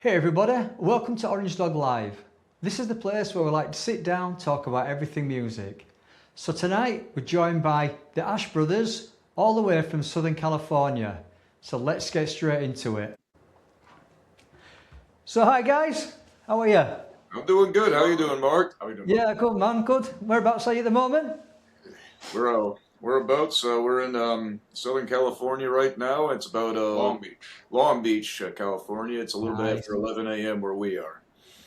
Hey everybody, welcome to Orange Dog Live. This is the place where we like to sit down, talk about everything music. So tonight we're joined by the Ashe Brothers, all the way from Southern California. So let's get straight into it. So hi guys, how are you? I'm doing good. How you doing, Mark? How you doing? Yeah, good man, good. Whereabouts are you at the moment? We're in Southern California right now. It's about Long Beach, California. It's a little bit Nice. after 11 a.m. where we are.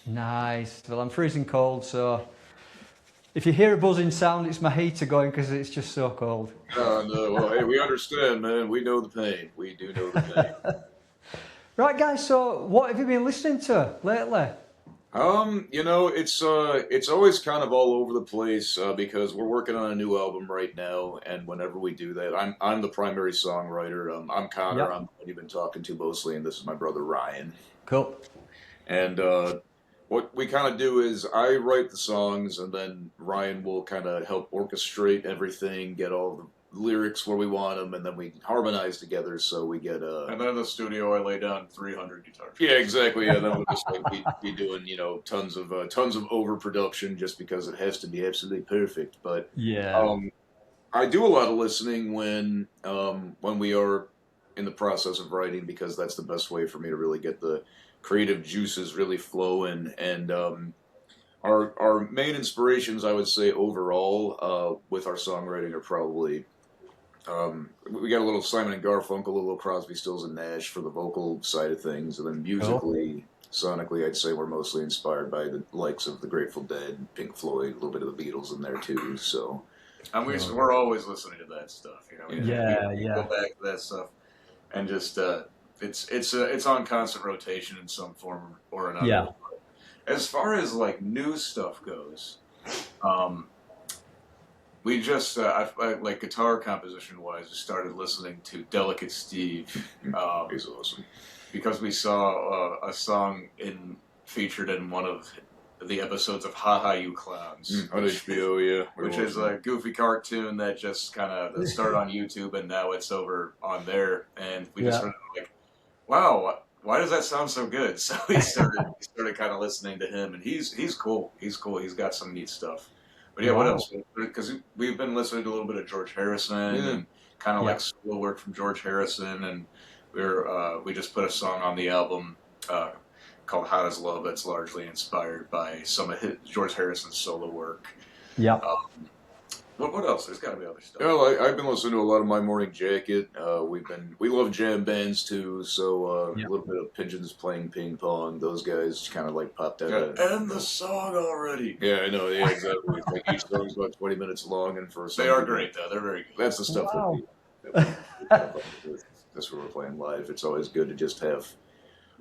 Nice. Well, I'm freezing cold, so if you hear a buzzing sound, it's my heater going because it's just so cold. No, well, hey, we understand, man. We know the pain. We do know the pain. Right guys, so what have you been listening to lately? It's always kind of all over the place because we're working on a new album right now, and whenever we do that, I'm the primary songwriter. I'm Connor. Yep. I'm what you've been talking to mostly, and this is my brother Ryan. Cool. And what we kind of do is I write the songs, and then Ryan will kind of help orchestrate everything, get all the lyrics where we want them, and then we harmonize together. So we get And then in the studio, I lay down 300 guitars. yeah, exactly. Yeah, then we'll just like be doing tons of overproduction just because it has to be absolutely perfect. But Yeah. I do a lot of listening when we are in the process of writing because that's the best way for me to really get the creative juices really flowing. And our main inspirations, I would say, overall with our songwriting are probably we got a little Simon and Garfunkel, a little Crosby, Stills and Nash for the vocal side of things, and then musically, sonically, I'd say we're mostly inspired by the likes of the Grateful Dead, Pink Floyd, a little bit of the Beatles in there too. So, And we're always listening to that stuff, Yeah, We yeah. go back to that stuff, and just it's on constant rotation in some form or another. Yeah. As far as like new stuff goes, um, we just like guitar composition wise, just started listening to Delicate Steve. he's awesome. Because we saw a song featured in one of the episodes of Ha Ha You Clowns. On HBO, yeah. Which is a goofy cartoon that just kind of started on YouTube and now it's over on there. And we just started like, wow, why does that sound so good? So we started kind of listening to him, and he's cool. He's cool. He's got some neat stuff. But yeah, what else? Because we've been listening to a little bit of George Harrison and kind of like solo work from George Harrison, and we just put a song on the album called "How Does Love" that's largely inspired by some of George Harrison's solo work. Yeah. What else? There's got to be other stuff. Well, I've been listening to a lot of My Morning Jacket. We love jam bands too, so a little bit of Pigeons Playing Ping Pong. Those guys kind of like popped out. End the song already. Yeah, I know. Yeah, exactly. Like each song's about 20 minutes long, and for they are great though. They're very good. That's the stuff Wow. that's what we're playing live. It's always good to just have.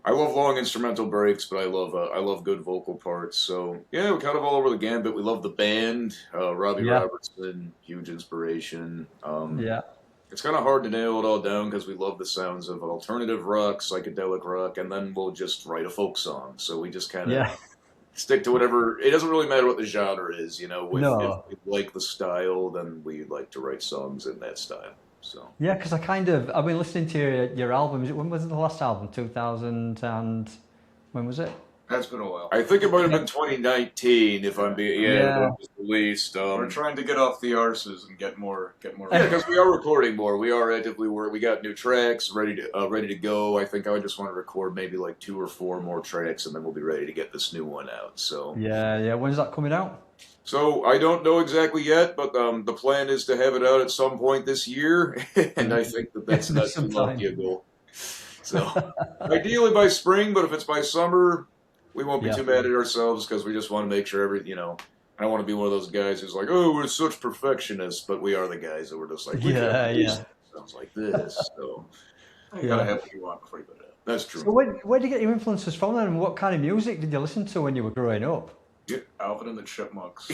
I love long instrumental breaks, but I love good vocal parts. So yeah, we're kind of all over the gambit. We love the band. Robbie Robertson, huge inspiration. Yeah. It's kind of hard to nail it all down because we love the sounds of alternative rock, psychedelic rock, and then we'll just write a folk song. So we just kind of stick to whatever. It doesn't really matter what the genre is, If we like the style, then we like to write songs in that style. So Yeah, because I've been listening to your album. When was the last album? 2000 and when was it? That's been a while. I think it might have been 2019 if I'm being when it was released. We're trying to get off the arses and get more. Yeah, because we are recording more. We are actively we got new tracks ready to go. I think I just want to record maybe like 2 or 4 more tracks, and then we'll be ready to get this new one out. So Yeah. When's that coming out? So I don't know exactly yet, but the plan is to have it out at some point this year, and I think that's not too lofty a goal. So ideally by spring, but if it's by summer, we won't be too mad at ourselves because we just want to make sure I don't want to be one of those guys who's like, oh, we're such perfectionists, but we are the guys that we're just like, sounds like this. So you gotta have what you want before you put it out. That's true. So where do you get your influences from then? And what kind of music did you listen to when you were growing up? Alvin and the Chipmunks.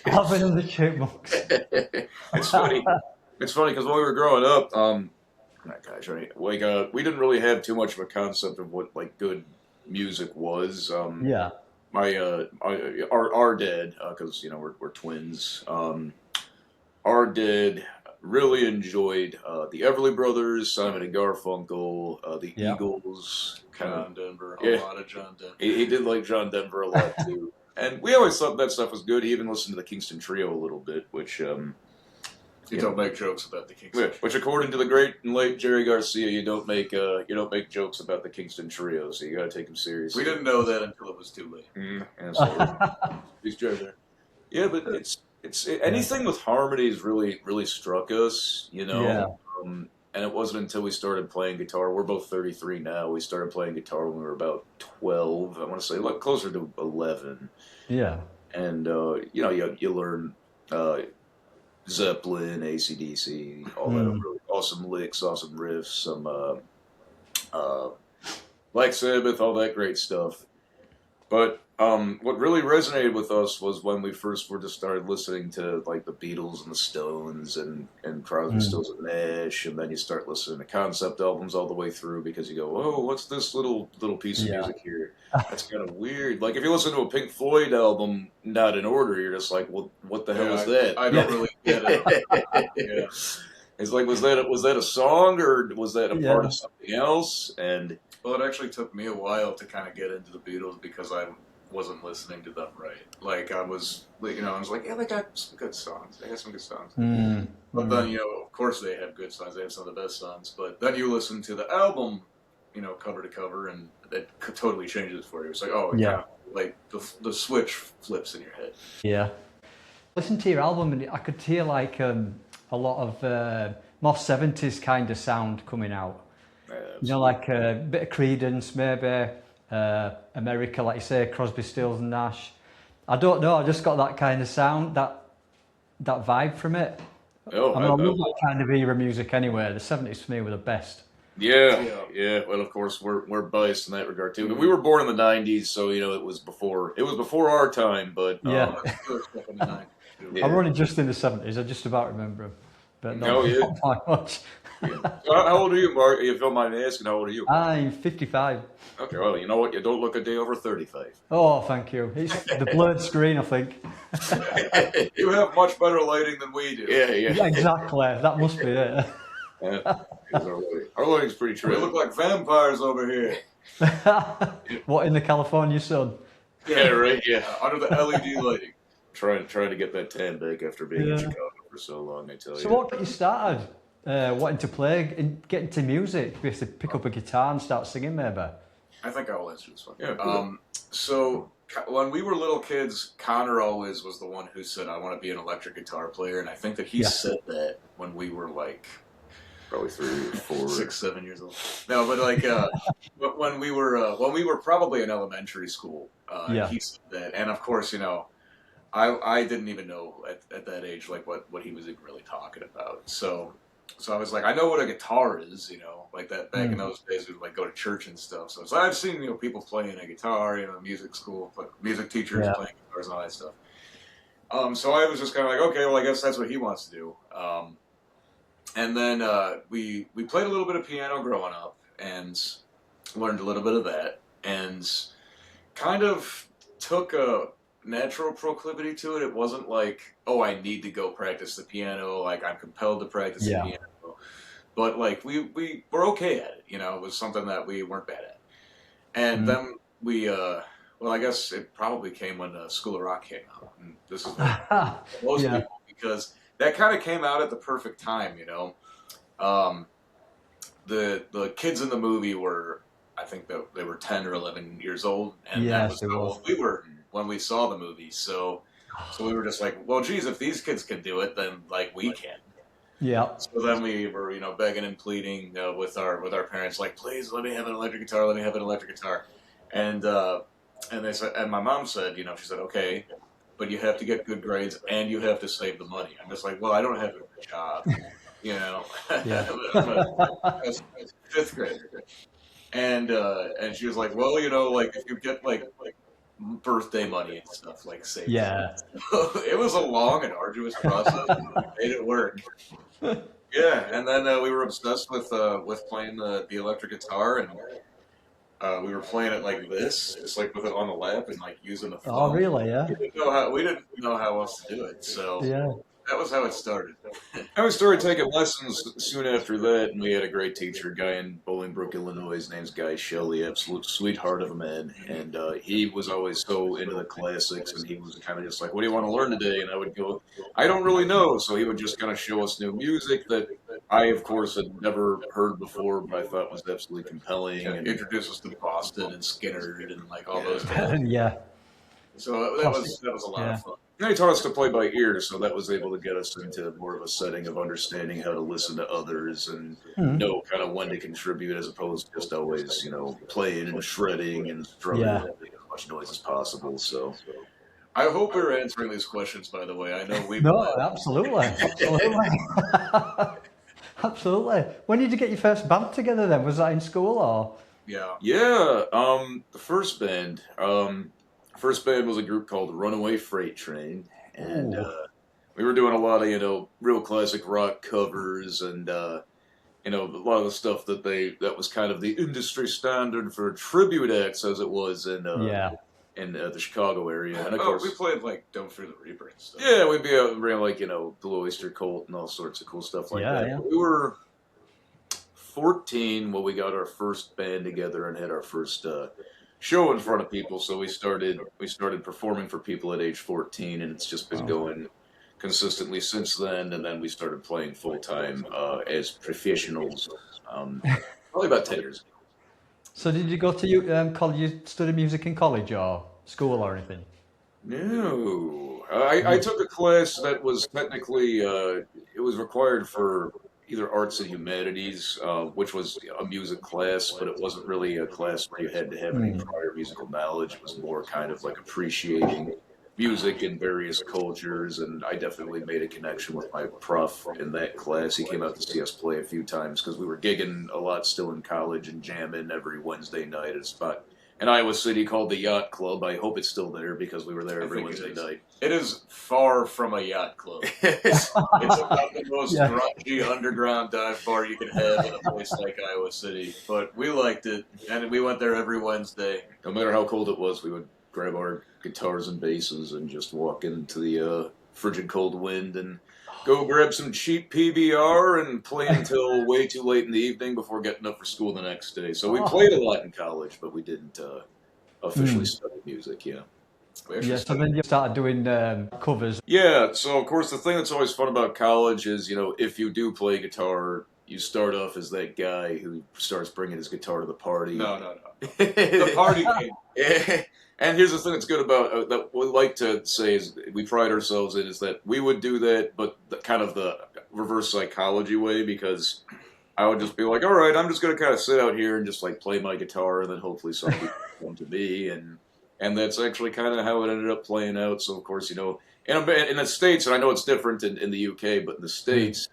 Alvin and the Chipmunks. It's funny. It's funny because when we were growing up, gosh, right, like we didn't really have too much of a concept of what like good music was. Our dad, because we're twins. Our dad really enjoyed the Everly Brothers, Simon and Garfunkel, the Eagles, John Denver, a lot of John Denver. He did like John Denver a lot too, and we always thought that stuff was good. He even listened to the Kingston Trio a little bit, which you don't make jokes about the Kingston Trio. Which, according to the great and late Jerry Garcia, you don't make jokes about the Kingston Trio, so you got to take him seriously. We didn't know that until it was too late. He's Jerry there. Yeah, but it's anything with harmonies really struck us, you know. Yeah. And it wasn't until we started playing guitar. We're both 33 now. We started playing guitar when we were about 12. I want to say like closer to 11. Yeah. And you learn Zeppelin, AC/DC, all that really awesome licks, awesome riffs, some Black Sabbath, all that great stuff. But what really resonated with us was when we first just started listening to like the Beatles and the Stones and Crosby, Stills and Nash, and then you start listening to concept albums all the way through because you go, oh, what's this little piece of music here? That's kind of weird. Like if you listen to a Pink Floyd album, not in order, you're just like, well, what the hell is that? I don't really get it. It's like, was that a song or was that a part of something else? And well, it actually took me a while to kind of get into the Beatles because I wasn't listening to them right. Like I was like, yeah, they got some good songs. They got some good songs. But then, of course they have good songs. They have some of the best songs. But then you listen to the album, cover to cover, and it totally changes for you. It's like, oh, yeah, like the switch flips in your head. Yeah. Listen to your album, and I could hear like a lot of more 70s kind of sound coming out. Like a bit of Creedence, maybe. America, like you say, Crosby, Stills and Nash. I don't know, I just got that kind of sound, that vibe from it. I love that kind of era music anyway. The 70s for me were the best. Yeah. Well, of course, we're biased in that regard too. But we were born in the '90s, so it was before our time. But I'm only just in the 70s. I just about remember them, but not by much. How old are you, Mark? If you don't mind me asking, how old are you? I'm 55. Okay, well, you know what? You don't look a day over 35. Oh, thank you. It's the blurred screen, I think. You have much better lighting than we do. Yeah, exactly. That must be it. Our lighting's pretty true. We look like vampires over here. What, in the California sun? Yeah, right. Yeah, under the LED lighting. Trying to get that tan back after being in Chicago for so long. I tell you. So, what got you started? Wanting to play and get into music? We have to pick up a guitar and start singing, maybe. I think I will answer this one. Yeah. Cool. So when we were little kids, Connor always was the one who said, "I want to be an electric guitar player," and I think that he said that when we were like probably 3 or 4, 6, 7 years old. No, but like but when we were probably in elementary school, he said that, and of course, I didn't even know at that age like what he was even really talking about. So I was like, I know what a guitar is, like that back in those days we would like go to church and stuff. So I've seen, people playing a guitar, music school, like music teachers playing guitars and all that stuff. So I was just kind of like, okay, well, I guess that's what he wants to do. And then we played a little bit of piano growing up and learned a little bit of that and kind of took a natural proclivity to it. It wasn't like, oh, I need to go practice the piano, like I'm compelled to practice the piano. But like we were okay at it, it was something that we weren't bad at. And then we I guess it probably came when School of Rock came out. And this is most people, because that kind of came out at the perfect time, The kids in the movie were, I think that they were 10 or 11 years old, and that was how old we were when we saw the movie. So we were just like, well, geez, if these kids can do it, then like we can. Yeah. So then we were, begging and pleading with our parents, like, please let me have an electric guitar. Let me have an electric guitar. And they said, and my mom said, she said, okay, but you have to get good grades and you have to save the money. I'm just like, well, I don't have a job, I'm a fifth grader. And she was like, well, like if you get like birthday money and stuff, like save. Yeah. It was a long and arduous process. We made it work. Yeah, and then we were obsessed with playing the electric guitar, and we were playing it like this, just like with it on the lap and like using the phone. Oh, really? Yeah. We didn't know how else to do it. So That was how it started. I started taking lessons soon after that, and we had a great teacher, a guy in Bolingbrook, Illinois. His name's Guy Shelley, absolute sweetheart of a man. And he was always so into the classics, and he was kind of just like, what do you want to learn today? And I would go, I don't really know. So he would just kind of show us new music that I, of course, had never heard before, but I thought was absolutely compelling. Yeah, And introduced us to Boston and Skinner and like all those guys. Yeah. So that was a lot of fun. he taught us to play by ear, so that was able to get us into more of a setting of understanding how to listen to others and know kind of when to contribute as opposed to just always, playing and shredding and strumming and making as much noise as possible. So I hope we're answering these questions, by the way. I know we No, absolutely. Absolutely. Absolutely. When did you get your first band together then? Was that in school or? Yeah. The first band. First band was a group called Runaway Freight Train, and we were doing a lot of real classic rock covers, and a lot of the stuff that was kind of the industry standard for tribute acts, as it was in the Chicago area. And of course, we played like Don't Fear the Reaper and stuff. Yeah, we'd be out and bring like Blue Oyster Cult and all sorts of cool stuff like that. Yeah. We were 14 when we got our first band together and had our first show in front of people, so we started performing for people at age 14, and it's just been going consistently since then. And then we started playing full time as professionals, probably about 10 years ago. So did you go to college? You study music in college or school or anything? No, I took a class that was technically it was required for either arts and humanities, which was a music class, but it wasn't really a class where you had to have any prior musical knowledge. It was more kind of like appreciating music in various cultures, and I definitely made a connection with my prof in that class. He came out to see us play a few times because we were gigging a lot still in college and jamming every Wednesday night at a spot in Iowa City called the Yacht Club. I hope it's still there because we were there every Wednesday night. It is far from a yacht club. It's about the most grungy underground dive bar you can have in a place like Iowa City. But we liked it, and we went there every Wednesday. No matter how cold it was, we would grab our guitars and basses and just walk into the frigid cold wind and go grab some cheap PBR and play until way too late in the evening before getting up for school the next day. So we played a lot in college, but we didn't officially study music, So then you started doing covers. Yeah, so of course the thing that's always fun about college is, if you do play guitar, you start off as that guy who starts bringing his guitar to the party. No. The party came. And here's the thing that's good about that we like to say is we pride ourselves in is that we would do that, but kind of the reverse psychology way, because I would just be like, all right, I'm just going to kind of sit out here and just like play my guitar, and then hopefully somebody will come to me, and that's actually kind of how it ended up playing out. So of course, in the States, and I know it's different in the UK, but in the States,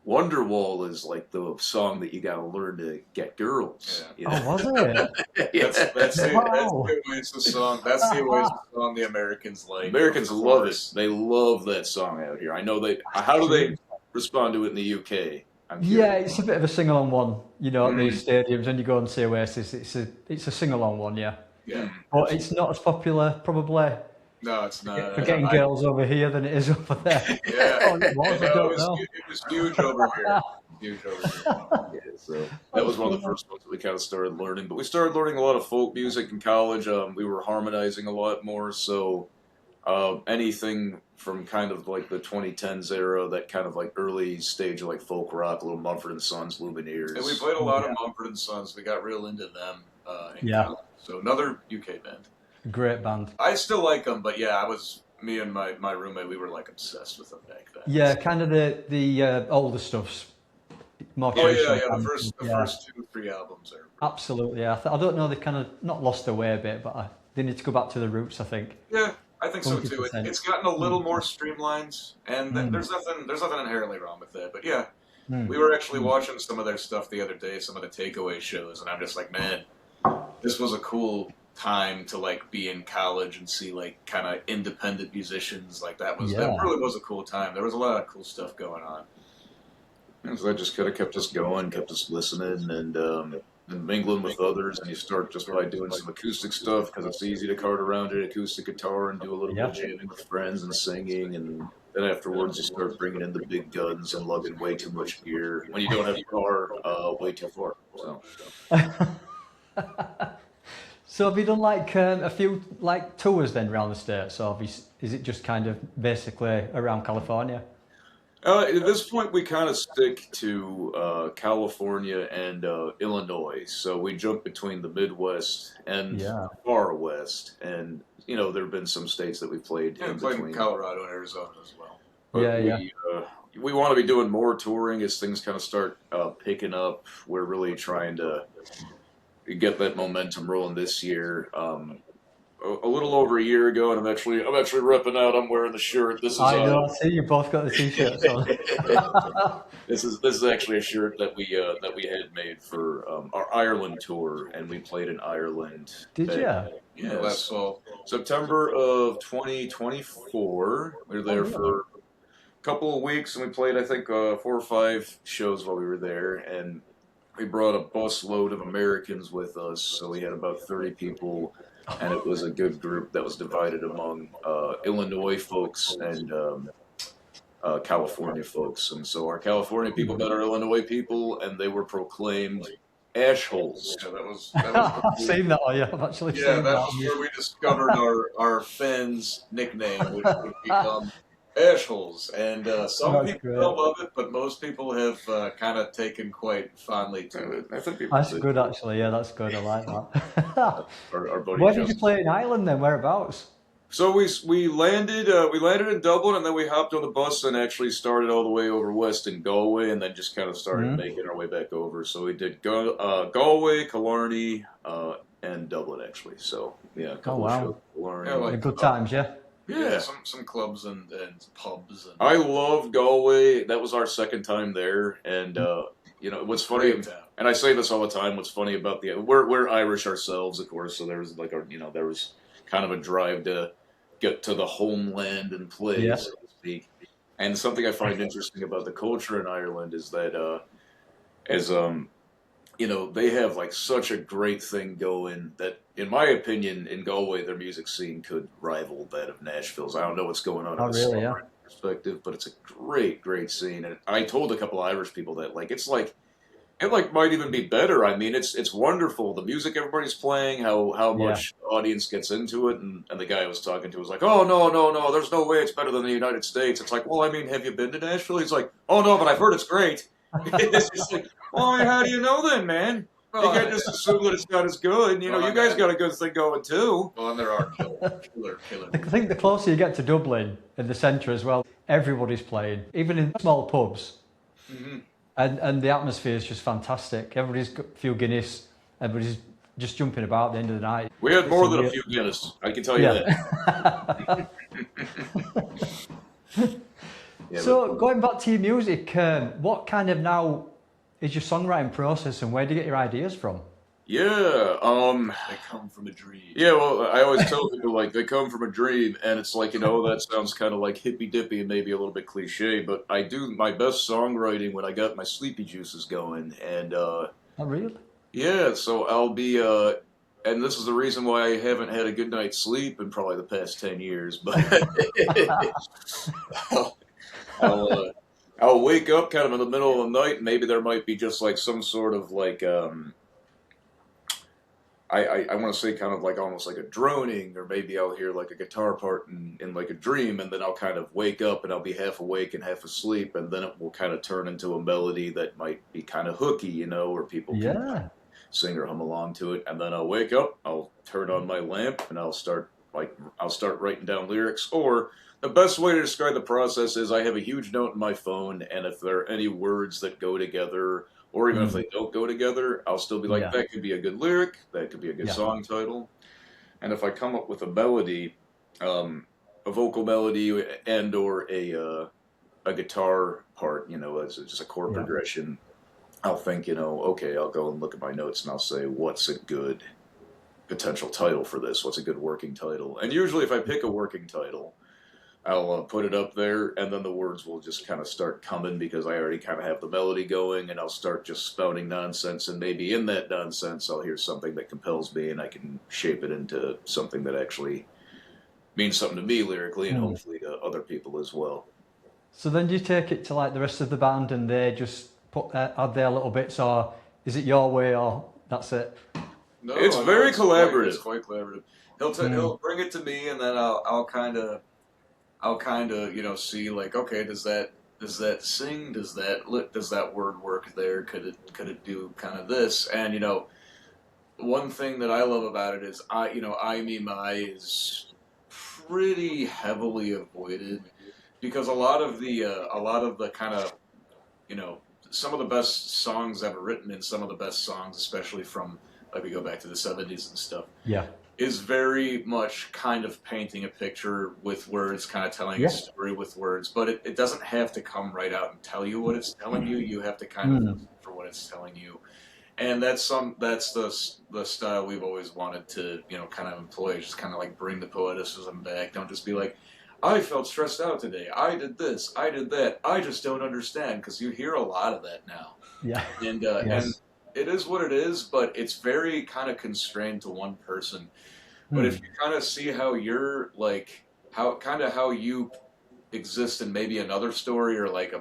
Wonderwall is like the song that you got to learn to get girls. Yeah. Oh, was it? That's the ways the song. That's the ways the song the Americans like. Americans love it. They love that song out here. I know they. How do they respond to it in the UK? Yeah, it's a bit of a sing-along one. At these stadiums, when you go and see Oasis, it's a sing-along one. Yeah. But it's not as popular, probably. No, it's not. For getting girls over here than it is over there. Yeah, it was huge over here. So that was one of the first ones that we kind of started learning. But we started learning a lot of folk music in college. We were harmonizing a lot more. So anything from kind of like the 2010s era, that kind of like early stage of like folk rock, little Mumford & Sons, Lumineers. And we played a lot of Mumford & Sons. We got real into them in college. So another UK band. Great band. I still like them, but me and my roommate, we were like obsessed with them back then. Yeah, kind of the older stuffs. More the first 2-3 albums are. Absolutely, yeah. I don't know, they've kind of not lost their way a bit, but they need to go back to the roots, I think. Yeah, I think so too. It's gotten a little more streamlined, and there's nothing inherently wrong with that. But yeah, we were actually watching some of their stuff the other day, some of the takeaway shows, and I'm just like, man, this was a cool time to like be in college and see like kind of independent musicians. Like that really was a cool time. There was a lot of cool stuff going on. And so that just kind of kept us going, kept us listening, and mingling with others. And you start just by doing some acoustic stuff because it's easy to cart around an acoustic guitar and do a little bit of jamming with friends and singing. And Then afterwards, you start bringing in the big guns and lugging way too much gear when you don't have a car way too far. So. So have you done like a few like tours then around the states, or is it just kind of basically around California? At this point, we kind of stick to California and Illinois. So we jump between the Midwest and Yeah. the far West. And, there have been some states that we played Yeah, in playing between. Colorado and Arizona as well. But Yeah. we want to be doing more touring as things kind of start picking up. We're really trying to get that momentum rolling this year. A little over a year ago, and I'm actually repping out. I'm wearing the shirt. This is I know. I see you both got the t-shirts on. this is actually a shirt that we had made for our Ireland tour, and we played in Ireland. Did you? Yeah, last fall. September of 2024. We were there really? for a couple of weeks, and we played I think 4 or 5 shows while we were there, and we brought a bus load of Americans with us, so we had about 30 people. And it was a good group that was divided among Illinois folks and California folks. And so our California people met our Illinois people, and they were proclaimed ashholes. Yeah, that was I've seen that. Oh yeah, I've actually yeah, seen that was where we discovered our Finn's nickname, which would become ashholes. And some That's people great. don't love it, but most people have kind of taken quite fondly to it. I think people That's did. good, actually. Yeah, that's good. I like that. Our buddy Where did you Justin. play in Ireland then? Whereabouts? So we landed in Dublin, and then we hopped on the bus and actually started all the way over west in Galway, and then just kind of started making our way back over. So we did Galway, Killarney, and Dublin actually. So yeah, a couple wow. of shows. in Killarney. Yeah, like- Good times, yeah. Yeah, some clubs and pubs. And I love Galway. That was our second time there, and what's funny, Great town. and I say this all the time. What's funny about we're Irish ourselves, of course. So there was there was kind of a drive to get to the homeland and play, Yeah. so to speak. And something I find interesting about the culture in Ireland is that they have like such a great thing going that, in my opinion, in Galway, their music scene could rival that of Nashville's. I don't know what's going on Oh, in the really? Yeah. songwriting perspective, but it's a great, great scene. And I told a couple of Irish people that it might even be better. I mean, it's wonderful. The music everybody's playing, how much the audience gets into it, and the guy I was talking to was like, "Oh no, there's no way it's better than the United States." It's like, well, I mean, have you been to Nashville? He's like, "Oh no, but I've heard it's great." It's just like, well, how do you know then, man? You can't just assume that it's not as good. You guys got a good thing going too. Well, and there are killer. I think the closer you get to Dublin, in the centre as well, everybody's playing, even in small pubs. Mm-hmm. And the atmosphere is just fantastic. Everybody's got a few Guinness. Everybody's just jumping about at the end of the night. We had more than a weird- few Guinness. I can tell you that. Yeah, So going back to your music, what kind of now is your songwriting process, and where do you get your ideas from? yeah. They come from a dream. Yeah, well, I always tell people, like, they come from a dream, and it's like, that sounds kind of like hippy-dippy and maybe a little bit cliche, but I do my best songwriting when I got my sleepy juices going, and, Oh, really? yeah, so I'll be, and this is the reason why I haven't had a good night's sleep in probably the past 10 years, but I'll wake up kind of in the middle of the night, and maybe there might be just, like, some sort of, like, I want to say kind of like almost like a droning, or maybe I'll hear like a guitar part in like a dream, and then I'll kind of wake up and I'll be half awake and half asleep, and then it will kind of turn into a melody that might be kind of hooky, where people can sing or hum along to it. And then I'll wake up, I'll turn on my lamp, and I'll start writing down lyrics. Or the best way to describe the process is I have a huge note in my phone, and if there are any words that go together, or even if they don't go together, I'll still be like, that could be a good lyric, that could be a good song title. And if I come up with a melody, a vocal melody and or a guitar part, as just a chord progression, I'll think, okay, I'll go and look at my notes and I'll say, what's a good potential title for this? What's a good working title? And usually if I pick a working title, I'll put it up there, and then the words will just kind of start coming because I already kind of have the melody going, and I'll start just spouting nonsense, and maybe in that nonsense I'll hear something that compels me, and I can shape it into something that actually means something to me lyrically, and hopefully to other people as well. So then do you take it to like the rest of the band and they just add their little bits, or is it your way, or that's it? No, It's very collaborative. It's quite collaborative. He'll bring it to me, and then I'll kind of see like, okay, does that sing? Does that word work there? Could it do kind of this? And one thing that I love about it is I me my is pretty heavily avoided, because a lot of the kind of some of the best songs ever written, and some of the best songs, especially from like we go back to the 70s and stuff, Yeah. is very much kind of painting a picture with words, kind of telling a story with words, but it doesn't have to come right out and tell you what it's telling you. You have to kind of listen for what it's telling you. And that's the style we've always wanted to, kind of employ, just kind of like bring the poeticism back. Don't just be like, I felt stressed out today. I did this. I did that. I just don't understand, because you hear a lot of that now. Yeah. And Yes. and it is what it is, but it's very kind of constrained to one person. But if you kind of see how you're like, how you exist in maybe another story, or like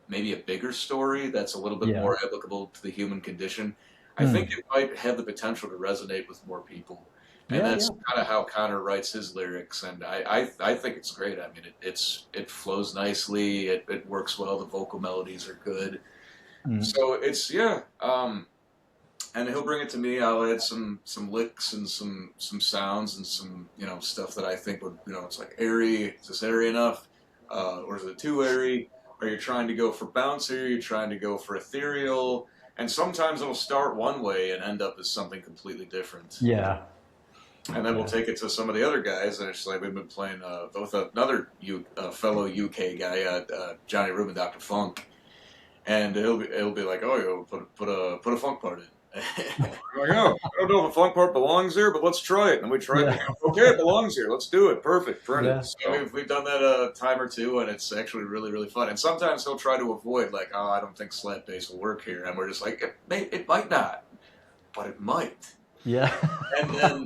maybe a bigger story that's a little bit more applicable to the human condition, I think it might have the potential to resonate with more people. And that's kind of how Connor writes his lyrics, and I think it's great. I mean, it flows nicely. It works well. The vocal melodies are good. So it's and he'll bring it to me. I'll add some licks and some sounds and some stuff that I think would it's like airy. Is this airy enough? Or is it too airy? Are you trying to go for bouncy? Are you trying to go for ethereal? And sometimes it'll start one way and end up as something completely different. Yeah. And then we'll take it to some of the other guys, and it's like we've been playing with another fellow UK guy, Johnny Rubin, Dr. Funk, and he'll be like, oh, put a funk part in. I'm like, oh, I don't know if a funk part belongs here, but let's try it. And we tried it. Okay, it belongs here. Let's do it. Perfect. Print it. So we've done that a time or two, and it's actually really, really fun. And sometimes he'll try to avoid, like, oh, I don't think slap bass will work here. And we're just like, it might not, but it might. Yeah. And then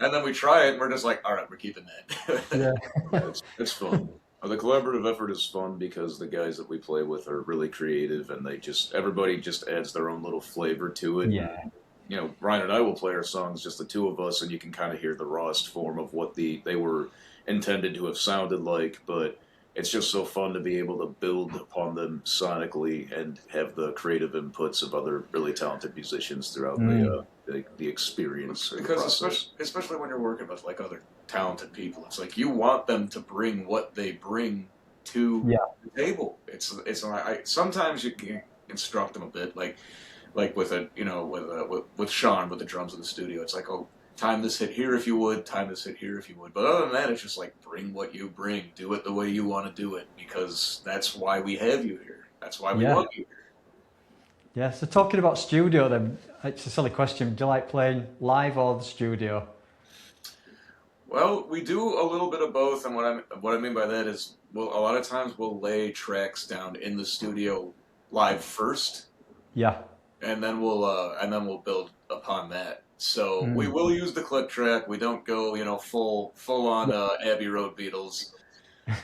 and then we try it, and we're just like, all right, we're keeping that. It's fun. The collaborative effort is fun because the guys that we play with are really creative, and everybody just adds their own little flavor to it. Yeah. Ryan and I will play our songs, just the two of us, and you can kind of hear the rawest form of what they were intended to have sounded like, but it's just so fun to be able to build upon them sonically and have the creative inputs of other really talented musicians throughout the experience. Because especially when you're working with like other talented people, it's like you want them to bring what they bring to the table. It's sometimes you can instruct them a bit, like with with Sean with the drums in the studio. It's like, oh, time this hit here if you would, time this hit here if you would. But other than that, it's just like, bring what you bring, do it the way you want to do it, because that's why we have you here. That's why we love you here. Yeah, so talking about studio then, it's a silly question. Do you like playing live or the studio? Well, we do a little bit of both, and what I mean by that is, a lot of times we'll lay tracks down in the studio live first. Yeah. And then we'll build upon that. So we will use the click track. We don't go, full on Abbey Road Beatles,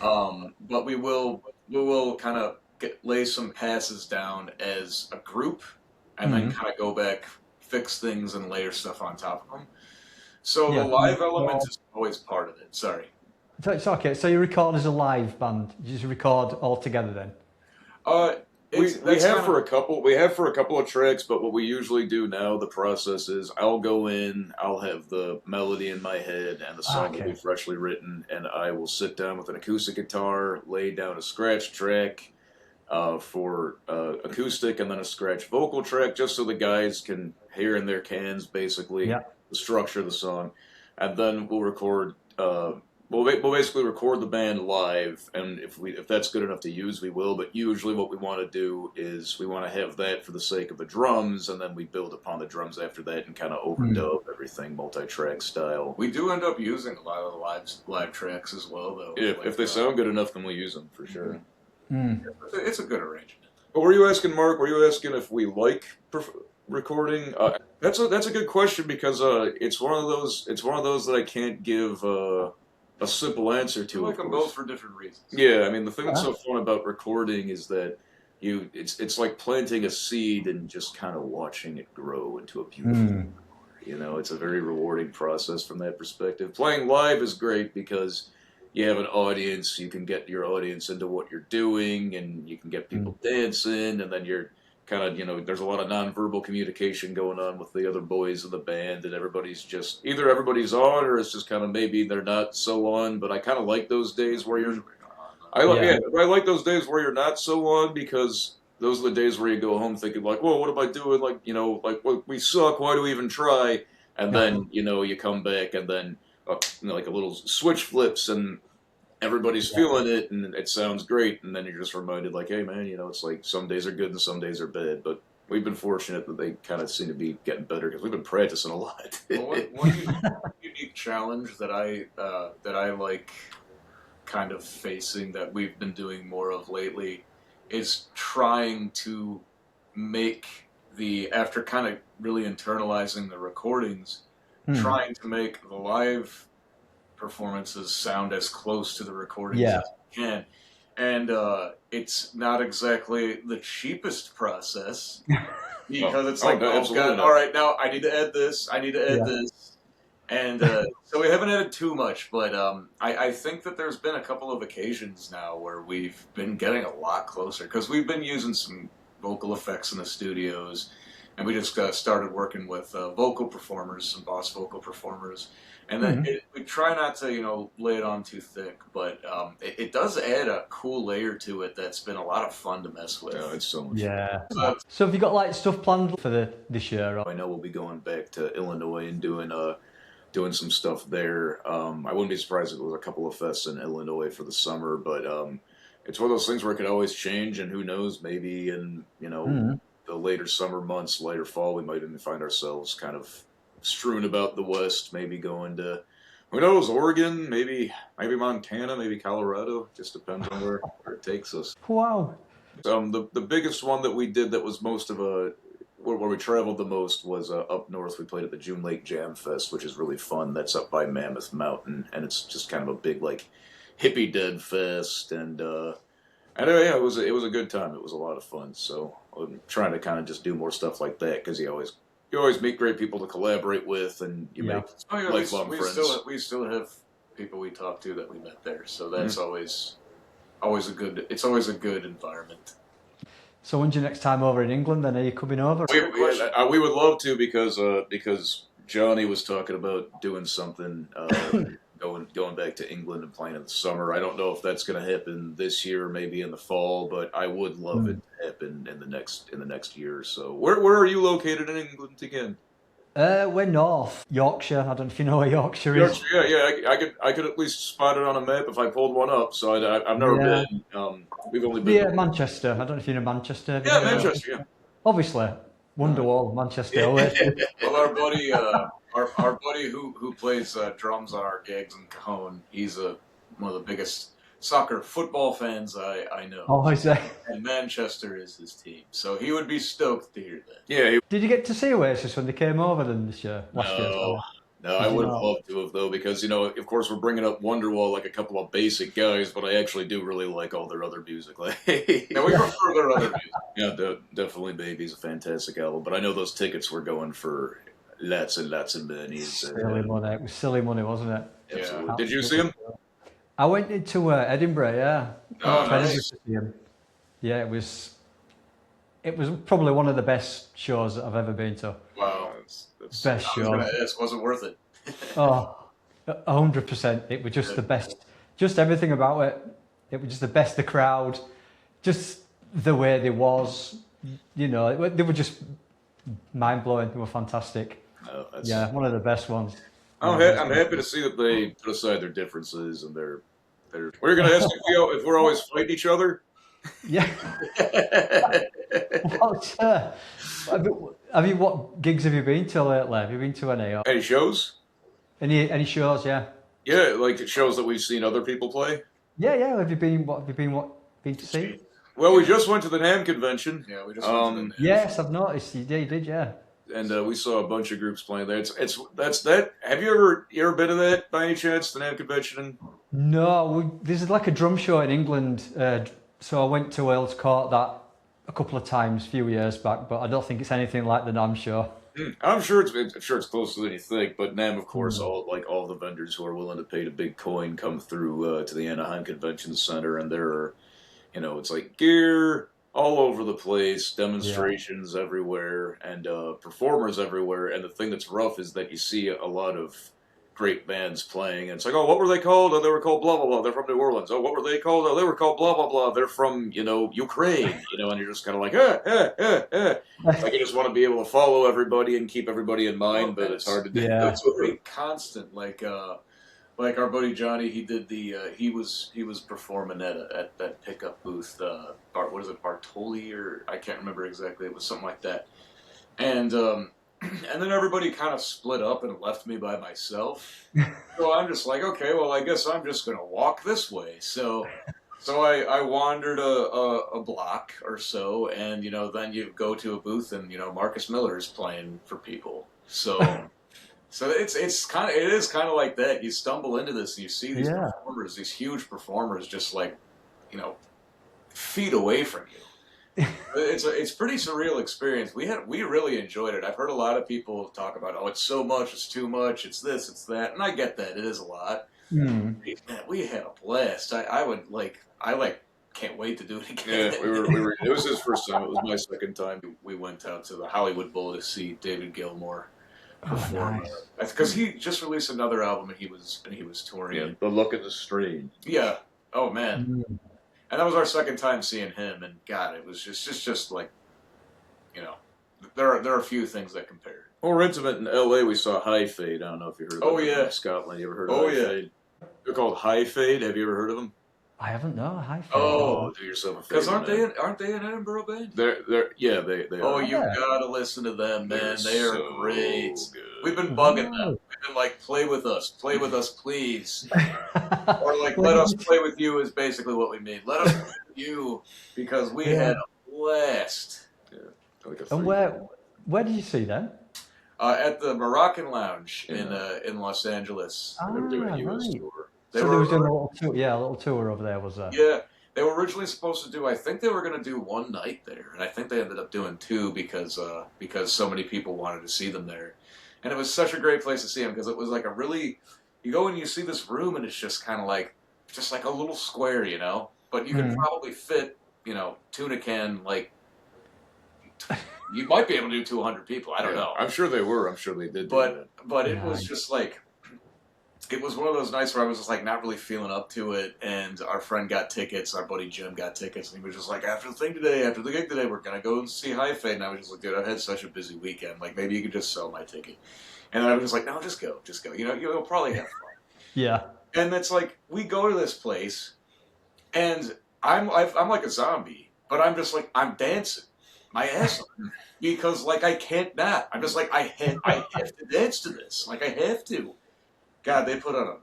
but we will kind of lay some passes down as a group, and then kind of go back, fix things, and layer stuff on top of them. So the live element is always part of it. Sorry. It's okay. So you record as a live band. You just record all together then? We have for a couple of tracks, but what we usually do now, the process is I'll go in, I'll have the melody in my head, and the song will be freshly written, and I will sit down with an acoustic guitar, lay down a scratch track for acoustic, and then a scratch vocal track, just so the guys can hear in their cans, basically, the structure of the song. And then we'll record... We'll basically record the band live, and if that's good enough to use, we will. But usually what we want to do is we want to have that for the sake of the drums, and then we build upon the drums after that and kind of overdub everything multi-track style. We do end up using a lot of the live tracks as well, though. If they sound good enough, then we'll use them for sure. It's a good arrangement. But were you asking, Mark? Were you asking if we like recording? That's a good question, because it's one of those that I can't give a simple answer to. I like them both for different reasons. Yeah, I mean, the thing that's so fun about recording is that it's like planting a seed and just kind of watching it grow into a beautiful. You know, it's a very rewarding process from that perspective. Playing live is great because you have an audience, you can get your audience into what you're doing, and you can get people dancing, and then you're kind of, you know, there's a lot of nonverbal communication going on with the other boys in the band, and everybody's just, either everybody's on, or it's just kind of maybe they're not so on, but I kind of like those days where you're, I like those days where you're not so on, because those are the days where you go home thinking like, whoa, what am I doing? Like, you know, like, well, we suck. Why do we even try? And then, you know, you come back and then you know, like a little switch flips and everybody's feeling it and it sounds great. And then you're just reminded like, hey man, you know, it's like some days are good and some days are bad, but we've been fortunate that they kind of seem to be getting better because we've been practicing a lot. Well, one unique challenge that I like kind of facing that we've been doing more of lately is trying to make after kind of really internalizing the recordings, trying to make the live performances sound as close to the recordings as you can. And it's not exactly the cheapest process because it's like, oh God, all right, now I need to add this, I need to add this. And so we haven't added too much, but I think that there's been a couple of occasions now where we've been getting a lot closer because we've been using some vocal effects in the studios, and we just started working with vocal performers, some boss vocal performers, and then we try not to, you know, lay it on too thick, but it does add a cool layer to it that's been a lot of fun to mess with. Yeah, it's so much fun. So have you got like stuff planned for this year? I know we'll be going back to Illinois and doing some stuff there. I wouldn't be surprised if there was a couple of fests in Illinois for the summer, but it's one of those things where it could always change, and who knows, maybe in, you know, the later summer months, later fall, we might even find ourselves kind of strewn about the West, maybe going to, who knows, Oregon, maybe Montana, maybe Colorado. Just depends on where it takes us. Wow. The biggest one that we did that was most of where we traveled the most was up north. We played at the June Lake Jam Fest, which is really fun. That's up by Mammoth Mountain, and it's just kind of a big like hippie dead fest. And yeah, it was a good time. It was a lot of fun. So I'm trying to kind of just do more stuff like that because you always meet great people to collaborate with, and you make lifelong friends. We still have people we talk to that we met there, so that's always a good. It's always a good environment. So when's your next time over in England then? Are you coming over? We would love to because Johnny was talking about doing something, going back to England and playing in the summer. I don't know if that's going to happen this year, maybe in the fall, but I would love it to happen in the next year or so. Where are you located in England again? We're north Yorkshire. I don't know if you know where Yorkshire is. Yeah. I could at least spot it on a map if I pulled one up. So I've never been. We've only been. Yeah, Manchester. I don't know if you know Manchester. Yeah, Manchester. Yeah. Obviously, Wonderwall, Manchester. Well, our buddy, our buddy who plays drums on our gigs in Cajon, he's one of the biggest football fans I know. Oh, is that? And Manchester is his team, so he would be stoked to hear that. Yeah. Did you get to see Oasis when they came over then this year? Last year? No, I would have loved to have, though, because, you know, of course, we're bringing up Wonderwall like a couple of basic guys, but I actually do really like all their other music. Yeah, we prefer their other music. Yeah, definitely Baby's a fantastic album, but I know those tickets were going for lots and lots of money. Silly money. It was silly money, wasn't it? Absolutely. Yeah. Did you see him? I went into Edinburgh, yeah. Oh, nice. Yeah, it was probably one of the best shows that I've ever been to. Wow. Best show. Was it worth it? 100%. It was just the best. Just everything about it. It was just the best. The crowd, just the way they was. You know, they were just mind blowing. They were fantastic. Yeah, one of the best ones. I'm happy to see that they put aside their differences and their. We're going to ask if we're always fighting each other. Yeah. What gigs have you been to lately? Have you been to any? Any shows? Any shows? Yeah. Yeah, like shows that we've seen other people play. Yeah. Have you been to see? Well, we just went to the NAMM convention. Yeah, we just went to the NAMM. Yes, I've noticed. You did, yeah. and we saw a bunch of groups playing there. That's that. Have you ever been to that by any chance? The NAMM convention? No, this is like a drum show in England. So I went to Wales, caught that a couple of times a few years back, but I don't think it's anything like the NAMM show. I'm sure it's closer than you think, but NAMM, of course, all the vendors who are willing to pay the big coin come through to the Anaheim Convention Center, and there are, it's like gear all over the place, demonstrations everywhere, and performers everywhere. And the thing that's rough is that you see a lot of great bands playing, and it's like, oh, what were they called? Oh, they were called blah blah blah. They're from New Orleans. Oh, what were they called? Oh, they were called blah blah blah. They're from Ukraine. And you're just kind of like, Like you just want to be able to follow everybody and keep everybody in mind, but it's hard to do. Yeah. It's pretty constant. Like our buddy Johnny, he did he was performing at that pickup booth. What is it, Bartoli, or I can't remember exactly. It was something like that, and then everybody kind of split up and left me by myself. So I'm just like, okay, well, I guess I'm just going to walk this way. So I wandered a block or so, and, then you go to a booth and, Marcus Miller is playing for people. So it is kind of like that. You stumble into this and you see these performers, these huge performers just like, feet away from you. It's pretty surreal experience. We really enjoyed it. I've heard a lot of people talk about, oh, it's so much, it's too much, it's this, it's that, and I get that, it is a lot. Man, we had a blast. I can't wait to do it again. Yeah, we were. It was his first time. It was my second time. We went out to the Hollywood Bowl to see David Gilmour perform. Nice. Because he just released another album and he was touring. Yeah, The Look of the Strain. Yeah. Oh man. And that was our second time seeing him, and God, it was just like, there are a few things that compare. More intimate in L.A. We saw High Fade. I don't know if you heard of them. Yeah, Scotland. You ever heard of High Fade? They're called High Fade. Have you ever heard of them? I haven't, no. High Fade. Oh, do yourself a favor. Because aren't they an Edinburgh band? They are. Oh, you gotta listen to them, man. They are so great. Good. We've been bugging them. We've been like, play with us, please. Or like, let us play with you is basically what we mean. Let us play with you because we had a blast. Yeah. Like and where did you see them? At the Moroccan Lounge in Los Angeles. They were doing a US right. tour. They were doing a little tour. Yeah, a little tour over there, was there? Yeah. They were originally supposed to do, I think they were going to do one night there, and I think they ended up doing two because so many people wanted to see them there. And it was such a great place to see them because it was like you go and you see this room and it's just kind of like, a little square, but you could probably fit, tuna can, like, you might be able to do 200 people. I don't know. I'm sure they were. I'm sure they did. But it was just like, it was one of those nights where I was just like not really feeling up to it, and our friend got tickets, our buddy Jim got tickets, and he was just like, after the gig today, we're gonna go and see High Fade. And I was just like, dude, I've had such a busy weekend. Like, maybe you could just sell my ticket. And then I was just like, no, just go. You'll probably have fun. Yeah. And it's like we go to this place, and I'm like a zombie, but I'm just like I'm dancing my ass off because like I can't not. I'm just like I have to dance to this. Like I have to. God, they put on a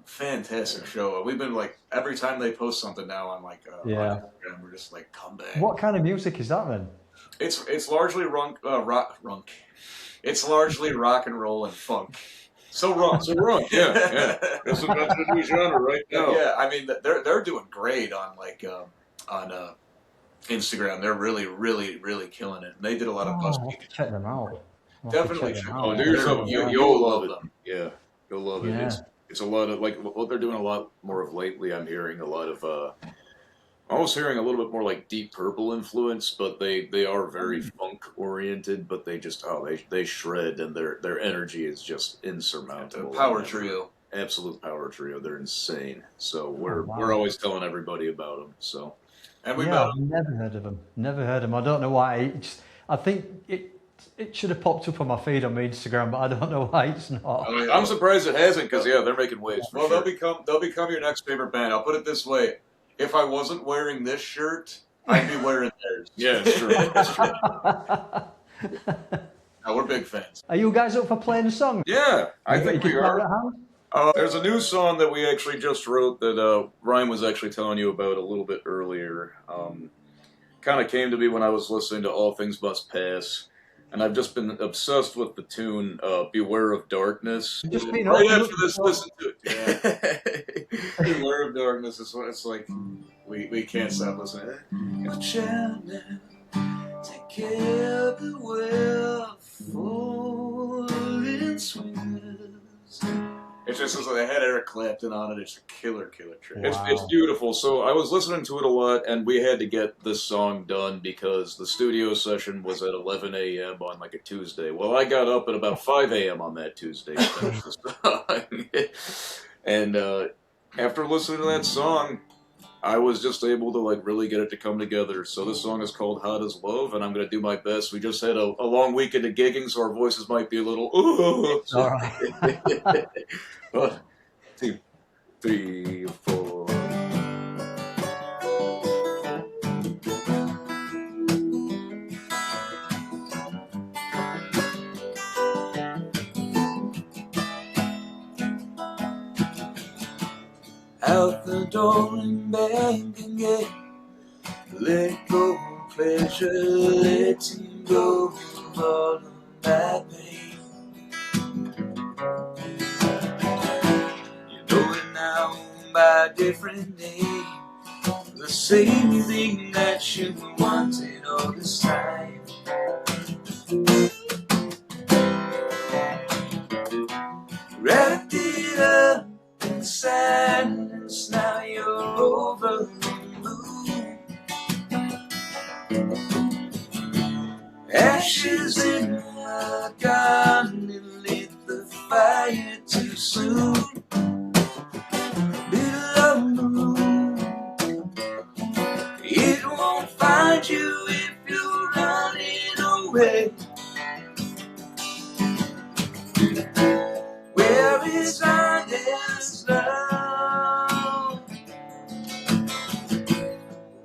fantastic show. We've been like every time they post something now, I'm like, on Instagram, we're just like, come back. What kind of music is that then? It's largely rock. It's largely rock and roll and funk. So wrong. Yeah. That's the new genre right now. Yeah, I mean they're doing great on Instagram. They're really, really, really killing it. And they did a lot of busking. Check them out. Definitely check them out. Do yourself. You'll love it. Yeah. You'll love it. Yeah. It's a lot of like what they're doing a lot more of lately. I'm hearing a lot of almost hearing a little bit more like Deep Purple influence, but they are very funk oriented. But they just they shred, and their energy is just insurmountable. Power trio, absolute power trio. They're insane. So we're always telling everybody about them. So and we I've never heard of them. Never heard of them. I don't know why. I think it should have popped up on my feed on my Instagram, but I don't know why it's not. I'm surprised it hasn't, because they're making waves. Well, they'll become your next favorite band. I'll put it this way: if I wasn't wearing this shirt, I'd be wearing theirs. Yeah, it's true. It's true. No, we're big fans. Are you guys up for playing a song? Yeah, I think we are. Hand? There's a new song that we actually just wrote that Ryan was actually telling you about a little bit earlier. Kind of came to me when I was listening to All Things Must Pass. and I've just been obsessed with the tune "Beware of Darkness." I've just been Right opening after up this, the- listen to it. Beware of darkness is what it's like. We can't stop listening. Your channel, take care, beware, falling swingers. It's just like they had Eric Clapton on it. It's a killer track. Wow. It's beautiful. So I was listening to it a lot, and we had to get this song done because the studio session was at 11 a.m. on like a Tuesday. Well, I got up at about 5 a.m. on that Tuesday to finish the song. And after listening to that song, I was just able to like really get it to come together. So this song is called "Hot as Love," and I'm going to do my best. We just had a long weekend of gigging, so our voices might be a little. All right. 1, 2, 3, 4. Out the door and back again. Let go of pleasure, letting go of all of my pain. You know it now by a different name. The same thing that you wanted all this time. Wrapped it up in sadness, now you're over the moon. Ashes in the garden lit the fire too soon. Middle of the room, it won't find you if you're running away. Where is honest love?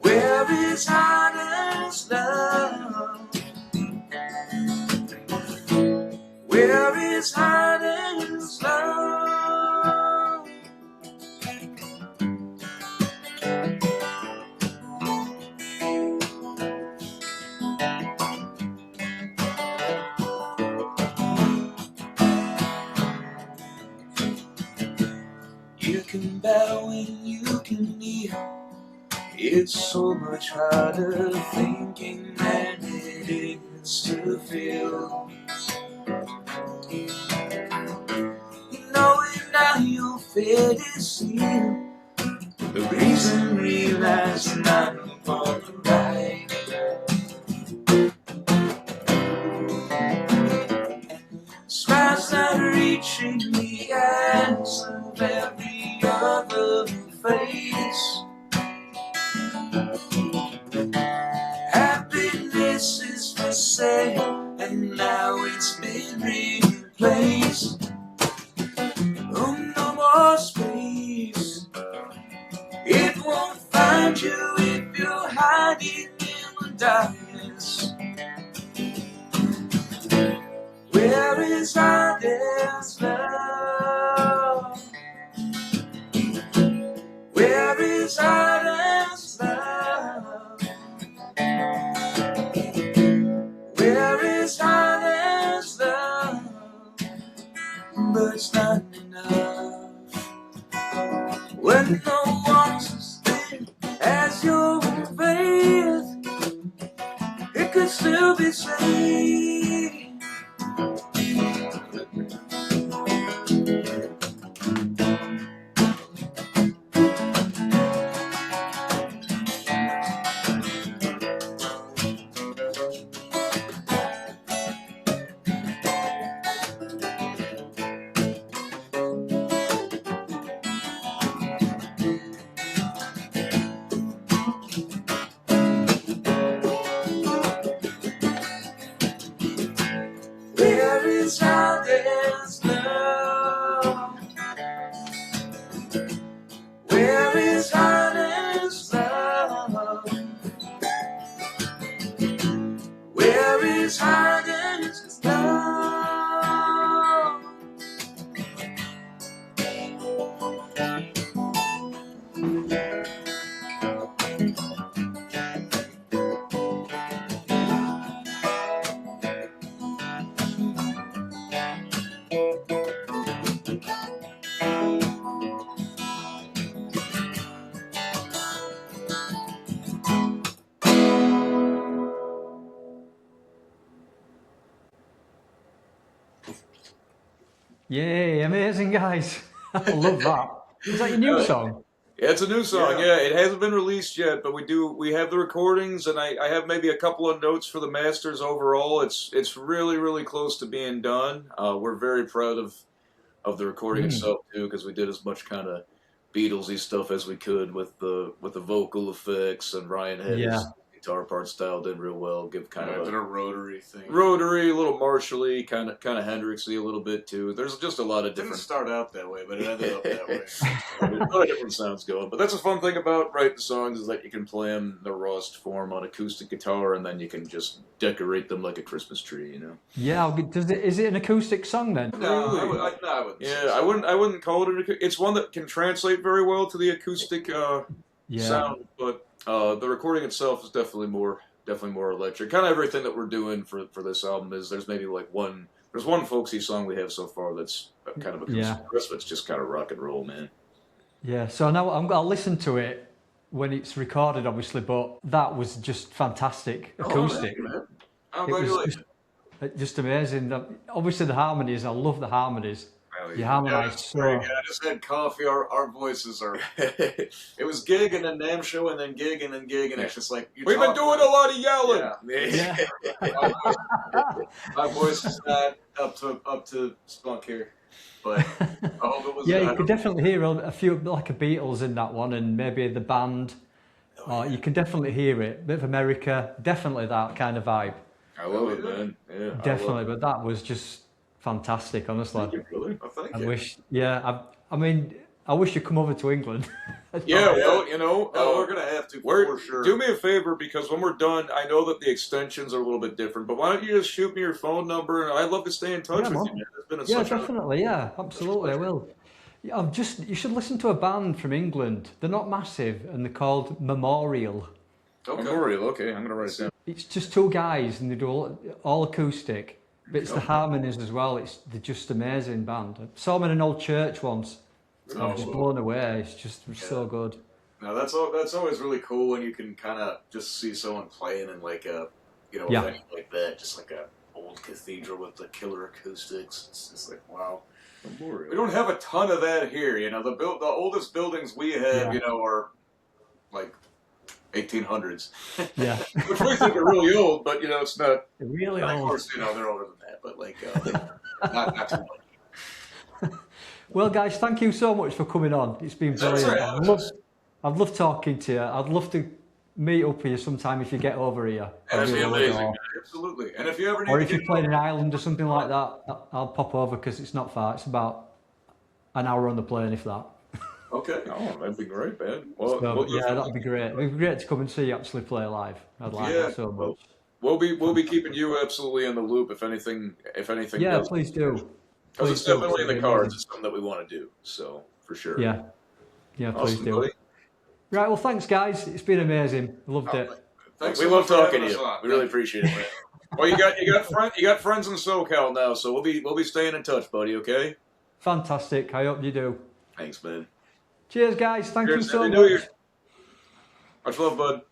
Where is honest love? Where is honest love? You can bow and you can kneel. It's so much harder thinking than it is to feel. You know it now, your fate is sealed. The reason realized not upon the right. Smiles not reaching the eyes of every other face. Happiness is for sale, and now it's been replaced. Oh, no more space. It won't find you if you're hiding in the darkness. Where is honest love? Where is honest love? Where is honest love? But it's not enough when no one's as thin as your faith. It could still be saved. Yay, amazing, guys. I love that. Is that your new song? Yeah, it's a new song. Yeah, it hasn't been released yet, but we have the recordings, and I have maybe a couple of notes for the masters overall. It's really close to being done. We're very proud of the recording itself too, because we did as much kind of Beatlesy stuff as we could with the vocal effects, and Ryan had his guitar part styled in real well. Give kind of a rotary thing, a little Marshall-y, kind of Hendrix-y a little bit too. There's just a lot of different. Didn't start out that way, but it ended up that way. There's a lot of different sounds going, but that's a fun thing about writing songs is that you can play them in the rawest form on acoustic guitar, and then you can just decorate them like a Christmas tree, you know. Yeah, is it an acoustic song then? No, I wouldn't. Yeah, I wouldn't call it an acoustic. It's one that can translate very well to the acoustic sound, but the recording itself is definitely more electric. Kind of everything that we're doing for this album is there's maybe like there's one folksy song we have so far that's kind of acoustic. The rest of it's just kind of rock and roll, man. Yeah, so now I'll listen to it when it's recorded, obviously, but that was just fantastic acoustic. I'm glad you like it. Just amazing. Obviously, the harmonies, I love the harmonies. You harmonize so. I just had coffee. Our voices are. It was gig and then Nam show and then gig and then gig, and it's just like we've been doing a lot of yelling. Yeah. My voice is not up to spunk here, but I hope it was. Yeah, you could definitely hear a few like a Beatles in that one, and maybe the band. You can definitely hear it. Bit of America, definitely that kind of vibe. I love it, man. Yeah, definitely. But that was just fantastic, honestly. Thank you, brother. Oh, thank you. I mean, I wish you'd come over to England. Well, you know, we're gonna have to for sure. Do me a favor, because when we're done, I know that the extensions are a little bit different, but why don't you just shoot me your phone number, and I'd love to stay in touch with you, man. It's been definitely, absolutely, I will. You should listen to a band from England. They're not massive, and they're called Memorial. Okay. Memorial, okay, I'm gonna write it down. It's just two guys, and they do all acoustic. But it's the harmonies as well. They're just amazing band. I saw them in an old church once. I was just blown away. It's just so good. No, that's always really cool when you can kind of just see someone playing in like a event like that, just like a old cathedral with the killer acoustics. It's just like wow. We don't have a ton of that here. You know, the oldest buildings we have, are like 1800s. Yeah, which we think are really old, but it's not really old. Of course, they're older than that, but like not too much. Well, guys, thank you so much for coming on. It's been brilliant. I'd love talking to you. I'd love to meet up here sometime if you get over here. That'd be amazing. Absolutely. And if you ever need or if you're playing in Ireland or something like that, I'll pop over because it's not far. It's about an hour on the plane, if that. Okay. Oh, that'd be great, man. Well, that'd be great. It'd be great to come and see you actually play live. I'd like that so much. We'll be keeping you absolutely in the loop if anything. Yeah, please do. Because it's definitely in the cards. It's something that we want to do. So for sure. Yeah, awesome, please do. Buddy. Right. Well, thanks, guys. It's been amazing. Loved it. Thanks. We love talking to you. We really appreciate it, man. Well, you got friends in SoCal now, so we'll be staying in touch, buddy. Okay. Fantastic. I hope you do. Thanks, man. Cheers, guys. Thank you so much. New Year. Much love, bud.